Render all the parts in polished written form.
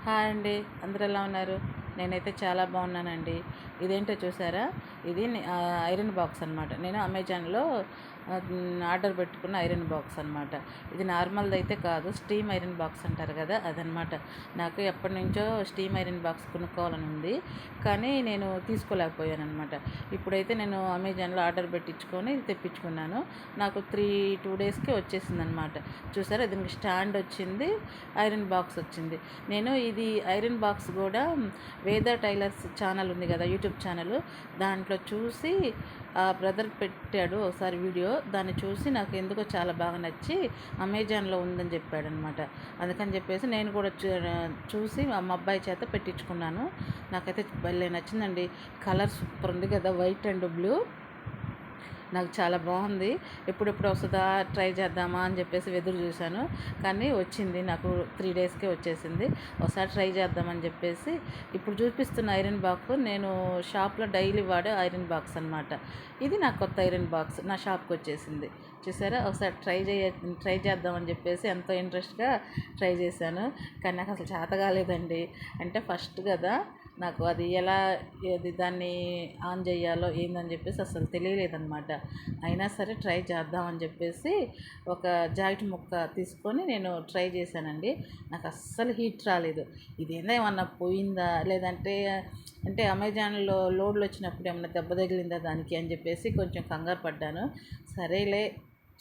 Hi అండి, అందరూ ఎలా ఉన్నారు? నేనైతే చాలా బాగున్నానండి. ఇదేంటో చూసారా? ఇది ఐరన్ బాక్స్ అనమాట. నేను అమెజాన్లో ఆర్డర్ పెట్టుకున్న ఐరన్ బాక్స్ అనమాట. ఇది నార్మల్ది అయితే కాదు, స్టీమ్ ఐరన్ బాక్స్ అంటారు కదా, అదనమాట. నాకు ఎప్పటి నుంచో స్టీమ్ ఐరన్ బాక్స్ కొనుక్కోవాలని ఉంది, కానీ నేను తీసుకోలేకపోయాను అనమాట. ఇప్పుడైతే నేను అమెజాన్లో ఆర్డర్ పెట్టించుకొని తెప్పించుకున్నాను. నాకు 2 డేస్కి వచ్చేసింది అనమాట. చూసారా, దీనికి స్టాండ్ వచ్చింది, ఐరన్ బాక్స్ వచ్చింది. నేను ఇది ఐరన్ బాక్స్ కూడా వేద టైలర్స్ ఛానల్ ఉంది కదా, యూట్యూబ్ ఛానల్, దాంట్లో చూసి ఆ బ్రదర్ పెట్టాడు ఒకసారి వీడియో. దాన్ని చూసి నాకు ఎందుకో చాలా బాగా నచ్చి అమెజాన్లో ఉందని చెప్పాడనమాట. అందుకని చెప్పేసి నేను కూడా చూసి మా అబ్బాయి చేత పెట్టించుకున్నాను. నాకైతే భలే నచ్చిందండి. కలర్ సూపర్ ఉంది కదా, వైట్ అండ్ బ్లూ. నాకు చాలా బాగుంది. ఎప్పుడెప్పుడు వస్తుందా, ట్రై చేద్దామా అని చెప్పేసి ఎదురు చూశాను. కానీ వచ్చింది, నాకు 3 డేస్కే వచ్చేసింది. ఒకసారి ట్రై చేద్దామని చెప్పేసి ఇప్పుడు చూపిస్తున్న ఐరన్ బాక్స్ నేను షాప్లో డైలీ వాడే ఐరన్ బాక్స్ అనమాట. ఇది నా కొత్త ఐరన్ బాక్స్ నా షాప్కి వచ్చేసింది. చూసారా, ఒకసారి ట్రై చేద్దామని చెప్పేసి ఎంతో ఇంట్రెస్ట్గా ట్రై చేశాను. కానీ నాకు అసలు చేత కాలేదండి. అంటే ఫస్ట్ కదా, నాకు అది ఎలా దాన్ని ఆన్ చేయాలో ఏందని చెప్పేసి అసలు తెలియలేదన్నమాట. అయినా సరే ట్రై చేద్దామని చెప్పేసి ఒక జాకెట్ ముక్క తీసుకొని నేను ట్రై చేశానండి. నాకు అస్సలు హీట్ రాలేదు. ఇదేందో ఏమన్నా పోయిందా, లేదంటే అంటే అమెజాన్లో లోడ్లు వచ్చినప్పుడు ఏమన్నా దెబ్బ తగిలిందా దానికి అని చెప్పేసి కొంచెం కంగారు పడ్డాను. సరేలే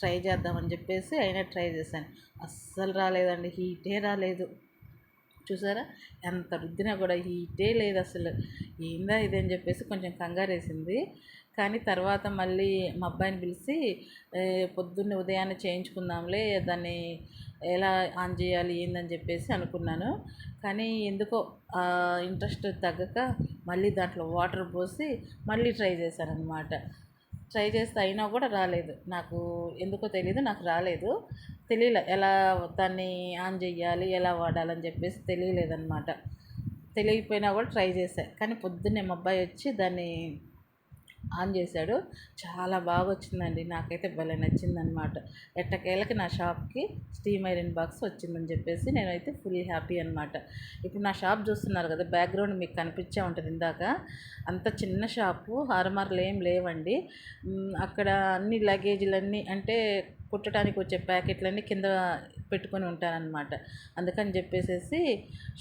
ట్రై చేద్దామని చెప్పేసి అయినా ట్రై చేశాను. అస్సలు రాలేదండి, హీటే రాలేదు. చూసారా, ఎంత రుద్దినా కూడా హీటే లేదు అసలు. ఏందా ఇదని చెప్పేసి కొంచెం కంగారు వేసింది. కానీ తర్వాత మళ్ళీ మా అబ్బాయిని పిలిచి పొద్దున్నే ఉదయాన్నే చేయించుకుందాంలే, దాన్ని ఎలా ఆన్ చేయాలి ఏందని చెప్పేసి అనుకున్నాను. కానీ ఎందుకో ఇంట్రెస్ట్ తగ్గక మళ్ళీ దాంట్లో వాటర్ పోసి మళ్ళీ ట్రై చేశాను అనమాట. ట్రై చేస్తే అయినా కూడా రాలేదు. నాకు ఎందుకో తెలీదు, నాకు రాలేదు. తెలియలే ఎలా దాన్ని ఆన్ చేయాలి, ఎలా వాడాలని చెప్పేసి తెలియలేదన్నమాట. తెలియకపోయినా కూడా ట్రై చేశాను. కానీ పొద్దున్నే మా అబ్బాయి వచ్చి దాన్ని ఆన్ చేశాడు. చాలా బాగా వచ్చిందండి. నాకైతే భలే నచ్చిందనమాట. ఎట్టకేళ్ళకి నా షాప్కి స్టీమ్ ఐరన్ బాక్స్ వచ్చిందని చెప్పేసి నేనైతే ఫుల్ హ్యాపీ అనమాట. ఇప్పుడు నా షాప్ చూస్తున్నారు కదా, బ్యాక్గ్రౌండ్ మీకు కనిపించే ఉంటుంది. ఇందాక అంత చిన్న షాపు, హారమార్లు ఏం లేవండి. అక్కడ అన్ని లగేజీలన్నీ అంటే కుట్టడానికి వచ్చే ప్యాకెట్లన్నీ కింద పెట్టుకొని ఉంటానన్నమాట. అందుకని చెప్పేసి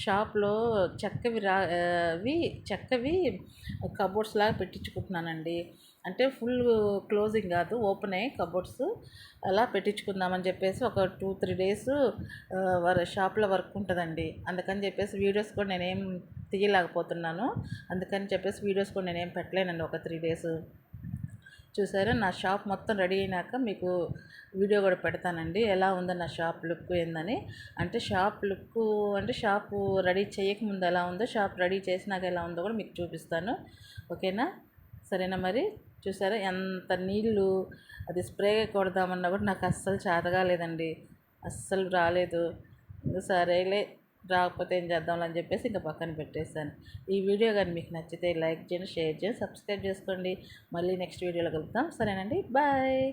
షాప్లో చెక్కవి కబోర్డ్స్ లాగా పెట్టించుకుంటున్నానండి. అంటే ఫుల్ క్లోజింగ్ కాదు, ఓపెన్ అయ్యి కబోర్డ్స్ అలా పెట్టించుకుందామని చెప్పేసి ఒక 2-3 డేస్ షాప్లో వర్క్ ఉంటుందండి. అందుకని చెప్పేసి వీడియోస్ కూడా నేనేం తీయలేకపోతున్నాను. అందుకని చెప్పేసి వీడియోస్ కూడా నేనేం పెట్టలేనండి ఒక 3 డేస్. చూసారా, నా షాప్ మొత్తం రెడీ అయినాక మీకు వీడియో కూడా పెడతానండి, ఎలా ఉందో నా షాప్ లుక్ ఏందని. అంటే షాప్ లుక్ అంటే షాపు రెడీ చేయకముందు ఎలా ఉందో, షాప్ రెడీ చేసినాక ఎలా ఉందో కూడా మీకు చూపిస్తాను. ఓకేనా? సరేనా మరి? చూసారా ఎంత నీళ్ళు, అది స్ప్రే కొడదామన్నా కూడా నాకు అస్సలు చేతగా లేదండి, అస్సలు రాలేదు. సరేలే, రాకపోతే ఏం చేద్దాంలే అని చెప్పేసి ఇంకా పక్కన పెట్టేశాను. ఈ వీడియో కానీ మీకు నచ్చితే లైక్ చేయండి, షేర్ చేయండి, సబ్స్క్రైబ్ చేసుకోండి. మళ్ళీ నెక్స్ట్ వీడియోలో కలుద్దాం. సరేనండి, బాయ్.